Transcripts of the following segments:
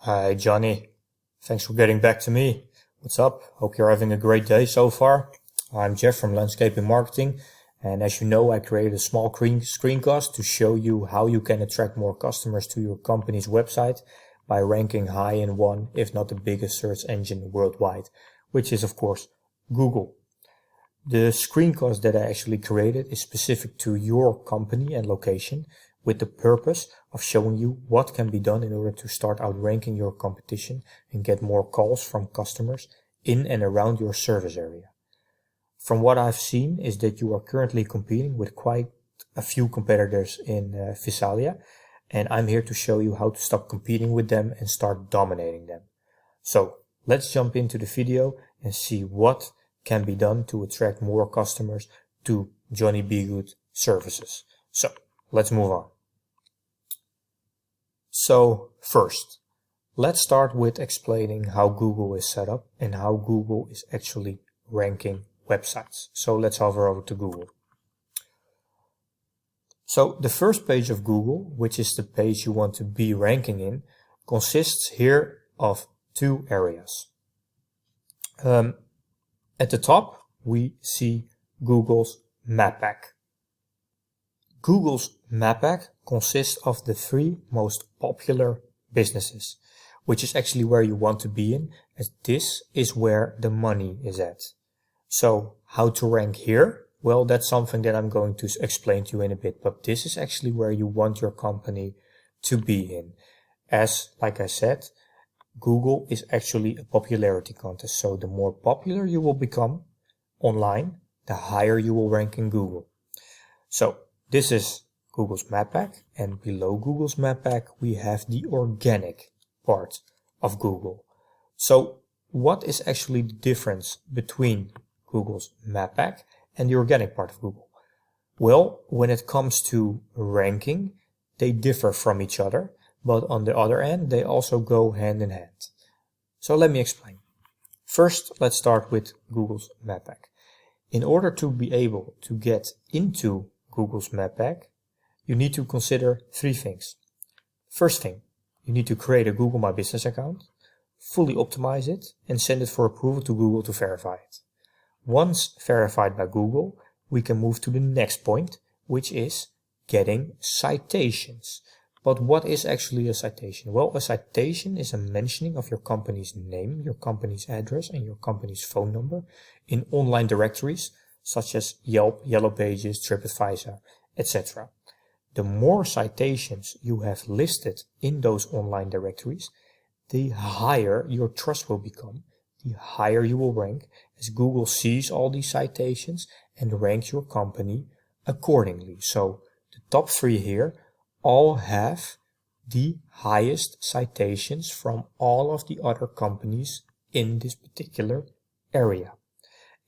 Hi, Johnny. Thanks for getting back to me. What's up? Hope you're having a great day so far. I'm Jeff from Landscaping Marketing, and as you know, I created a small screencast to show you how you can attract more customers to your company's website by ranking high in one, if not the biggest search engine worldwide, which is of course Google. The screencast that I actually created is specific to your company and location, with the purpose of showing you what can be done in order to start outranking your competition and get more calls from customers in and around your service area. From what I've seen is that you are currently competing with quite a few competitors in Visalia, and I'm here to show you how to stop competing with them and start dominating them. So let's jump into the video and see what can be done to attract more customers to Johnny B. Good services. So let's move on. So first, let's start with explaining how Google is set up and how Google is actually ranking websites. So let's hover over to Google. So the first page of Google, which is the page you want to be ranking in, consists here of two areas. At the top, we see Google's Map Pack. Google's Map Pack consists of the three most popular businesses, which is actually where you want to be in, as this is where the money is at. So how to rank here? Well, that's something that I'm going to explain to you in a bit, but this is actually where you want your company to be in. As, like I said, Google is actually a popularity contest. So the more popular you will become online, the higher you will rank in Google. So this is Google's Map Pack, and below Google's Map Pack we have the organic part of Google. So what is actually the difference between Google's Map Pack and the organic part of Google? Well, when it comes to ranking, they differ from each other, but on the other end, they also go hand in hand. So let me explain. First, let's start with Google's Map Pack. In order to be able to get into Google's Map Pack, you need to consider three things. First thing, you need to create a Google My Business account, fully optimize it, and send it for approval to Google to verify it. Once verified by Google, we can move to the next point, which is getting citations. But what is actually a citation? Well, a citation is a mentioning of your company's name, your company's address, and your company's phone number in online directories such as Yelp, Yellow Pages, TripAdvisor, etc. The more citations you have listed in those online directories, the higher your trust will become, the higher you will rank, as Google sees all these citations and ranks your company accordingly. So the top three here all have the highest citations from all of the other companies in this particular area.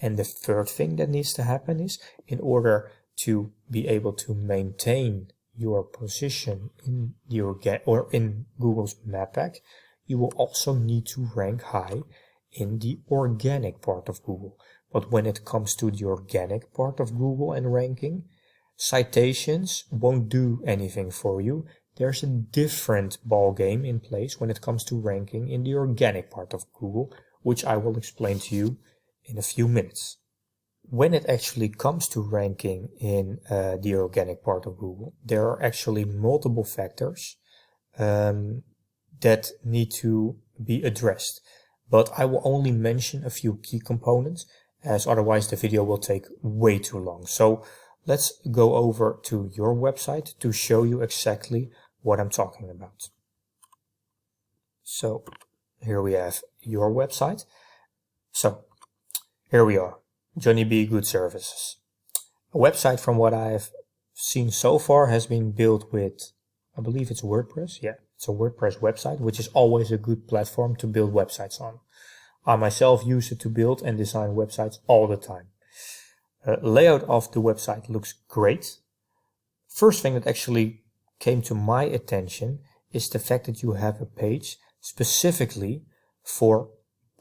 And the third thing that needs to happen is, in order to be able to maintain your position in in Google's Map Pack, you will also need to rank high in the organic part of Google. But when it comes to the organic part of Google and ranking, citations won't do anything for you. There's a different ball game in place when it comes to ranking in the organic part of Google, which I will explain to you in a few minutes. When it actually comes to ranking in the organic part of Google, there are actually multiple factors that need to be addressed. But I will only mention a few key components, as otherwise the video will take way too long. So let's go over to your website to show you exactly what I'm talking about. So here we have your website. So here we are, Johnny B. Good Services. A website, from what I've seen so far, has been built with, I believe it's WordPress. Yeah, it's a WordPress website, which is always a good platform to build websites on. I myself use it to build and design websites all the time. Layout of the website looks great. First thing that actually came to my attention is the fact that you have a page specifically for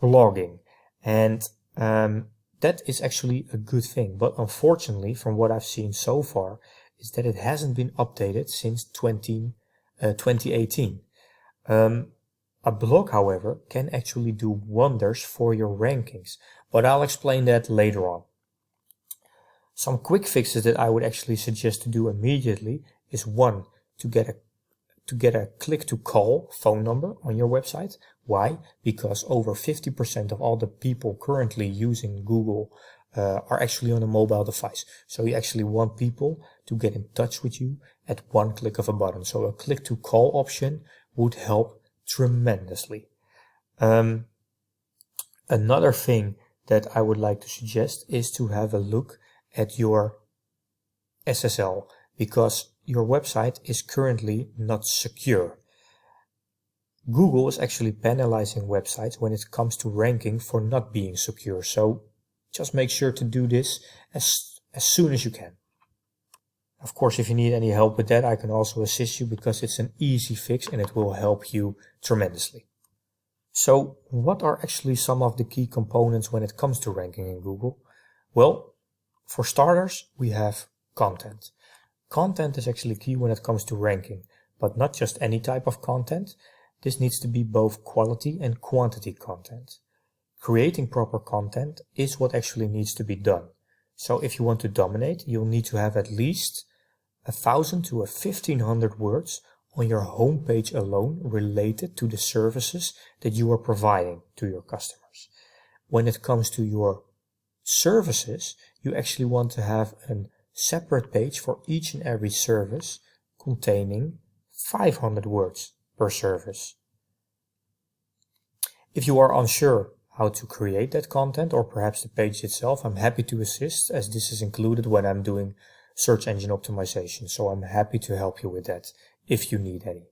blogging. And that is actually a good thing. But unfortunately, from what I've seen so far, is that it hasn't been updated since 2018. A blog, however, can actually do wonders for your rankings, but I'll explain that later on. Some quick fixes that I would actually suggest to do immediately is one, to get a click to call phone number on your website. Why? Because over 50% of all the people currently using Google are actually on a mobile device. So you actually want people to get in touch with you at one click of a button. So a click to call option would help tremendously. Another thing that I would like to suggest is to have a look at your SSL, because your website is currently not secure. Google is actually penalizing websites when it comes to ranking for not being secure. So just make sure to do this as soon as you can. Of course, if you need any help with that, I can also assist you, because it's an easy fix and it will help you tremendously. So what are actually some of the key components when it comes to ranking in Google? Well, for starters, we have content. Content is actually key when it comes to ranking, but not just any type of content. This needs to be both quality and quantity content. Creating proper content is what actually needs to be done. So if you want to dominate, you'll need to have at least 1,000 to 1,500 words on your homepage alone related to the services that you are providing to your customers. When it comes to your services, you actually want to have a separate page for each and every service containing 500 words per service. If you are unsure how to create that content, or perhaps the page itself, I'm happy to assist, as this is included when I'm doing search engine optimization. So I'm happy to help you with that if you need any.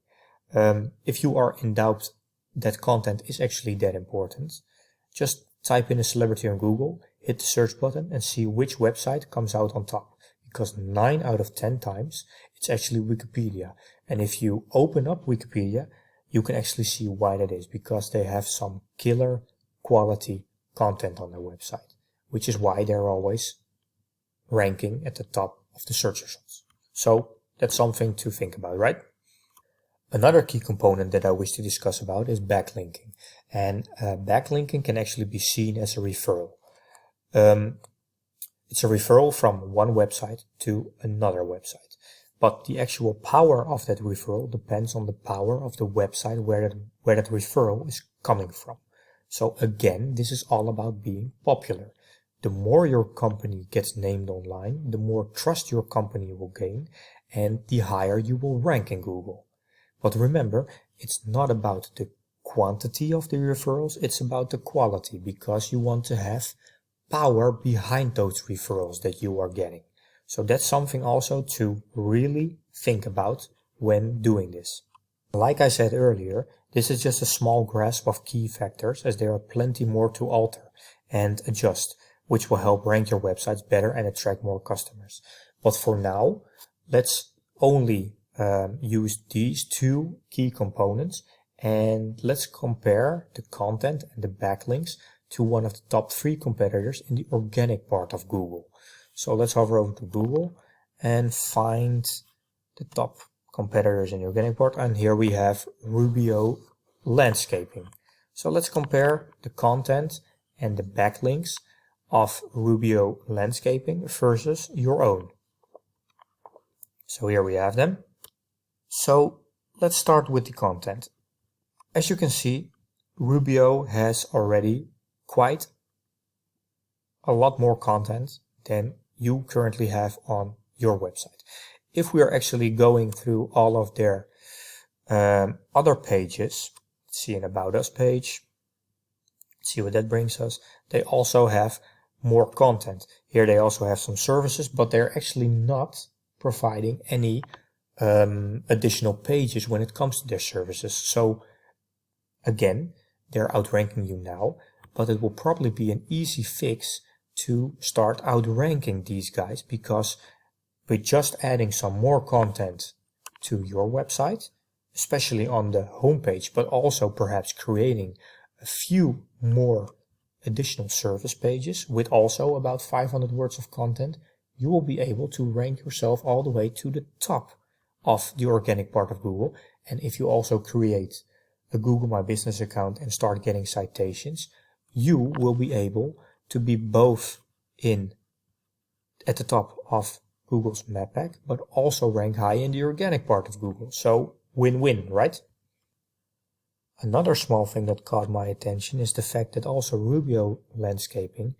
If you are in doubt that content is actually that important, just type in a celebrity on Google, hit the search button and see which website comes out on top. Because 9 out of 10 times it's actually Wikipedia. And if you open up Wikipedia, you can actually see why that is, because they have some killer quality content on their website, which is why they're always ranking at the top of the search results. So that's something to think about, right? Another key component that I wish to discuss about is backlinking. And backlinking can actually be seen as a referral. It's a referral from one website to another website. But the actual power of that referral depends on the power of the website where that referral is coming from. So again, this is all about being popular. The more your company gets named online, the more trust your company will gain, and the higher you will rank in Google. But remember, it's not about the quantity of the referrals, it's about the quality, because you want to have power behind those referrals that you are getting. So that's something also to really think about when doing this. Like I said earlier, this is just a small grasp of key factors, as there are plenty more to alter and adjust, which will help rank your websites better and attract more customers. But for now, let's only use these two key components, and let's compare the content and the backlinks to one of the top 3 competitors in the organic part of Google. So let's hover over to Google and find the top competitors in the organic part, and here we have Rubio Landscaping. So let's compare the content and the backlinks of Rubio Landscaping versus your own. So here we have them. So let's start with the content. As you can see, Rubio has already quite a lot more content than you currently have on your website. If we are actually going through all of their other pages, let's see an About Us page, let's see what that brings us. They also have more content. Here they also have some services, but they're actually not providing any additional pages when it comes to their services. So again, they're outranking you now, but it will probably be an easy fix to start outranking these guys, because with just adding some more content to your website, especially on the homepage, but also perhaps creating a few more additional service pages with also about 500 words of content, you will be able to rank yourself all the way to the top of the organic part of Google. And if you also create a Google My Business account and start getting citations, you will be able to be both at the top of Google's map pack, but also rank high in the organic part of Google. So win-win, right? Another small thing that caught my attention is the fact that also Rubio Landscaping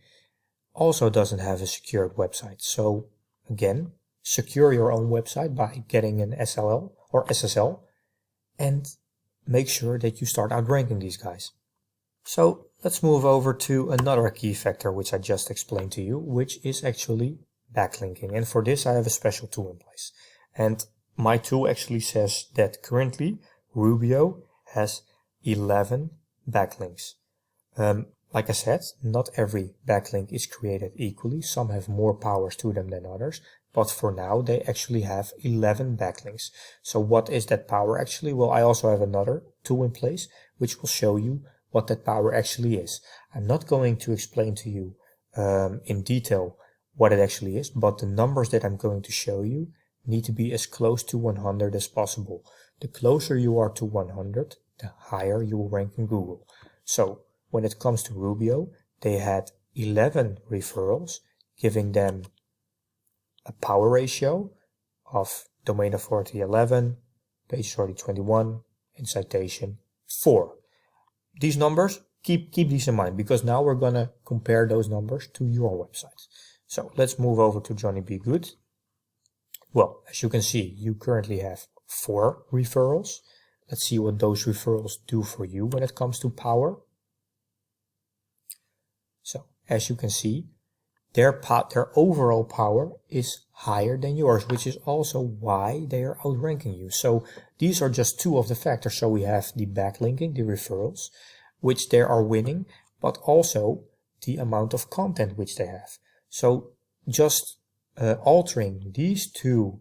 also doesn't have a secured website. So again, secure your own website by getting an SLL or SSL and make sure that you start outranking these guys. So let's move over to another key factor which I just explained to you, which is actually backlinking. And for this I have a special tool in place. And my tool actually says that currently Rubio has 11 backlinks. Like I said, not every backlink is created equally. Some have more powers to them than others. But for now, they actually have 11 backlinks. So what is that power actually? Well, I also have another tool in place, which will show you what that power actually is. I'm not going to explain to you in detail what it actually is, but the numbers that I'm going to show you need to be as close to 100 as possible. The closer you are to 100, the higher you will rank in Google. So when it comes to Rubio, they had 11 referrals, giving them a power ratio of domain authority 11, page authority 21, and citation 4. These numbers, keep these in mind, because now we're going to compare those numbers to your website. So let's move over to Johnny Be Good. Well, as you can see, you currently have 4 referrals. Let's see what those referrals do for you when it comes to power. So as you can see, their overall power is higher than yours, which is also why they are outranking you. So these are just 2 of the factors. So we have the backlinking, the referrals, which they are winning, but also the amount of content which they have. So just altering these 2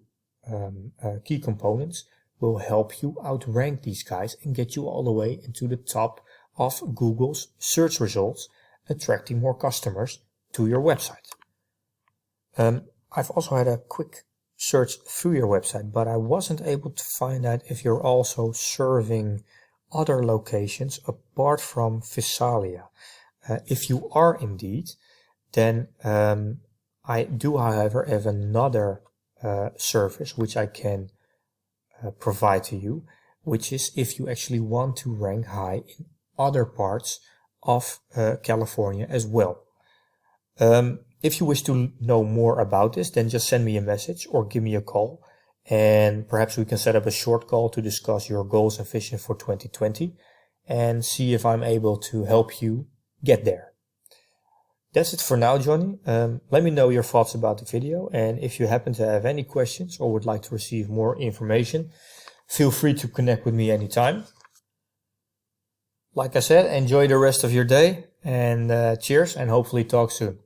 key components will help you outrank these guys and get you all the way into the top of Google's search results, attracting more customers to your website. I've also had a quick search through your website, but I wasn't able to find out if you're also serving other locations apart from Visalia. If you are indeed, then I do, however, have another service which I can provide to you, which is if you actually want to rank high in other parts of California as well. If you wish to know more about this, then just send me a message or give me a call, and perhaps we can set up a short call to discuss your goals and vision for 2020 and see if I'm able to help you get there. That's it for now, Johnny. Let me know your thoughts about the video, and if you happen to have any questions or would like to receive more information, feel free to connect with me anytime. Like I said, enjoy the rest of your day, and cheers, and hopefully talk soon.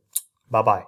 Bye-bye.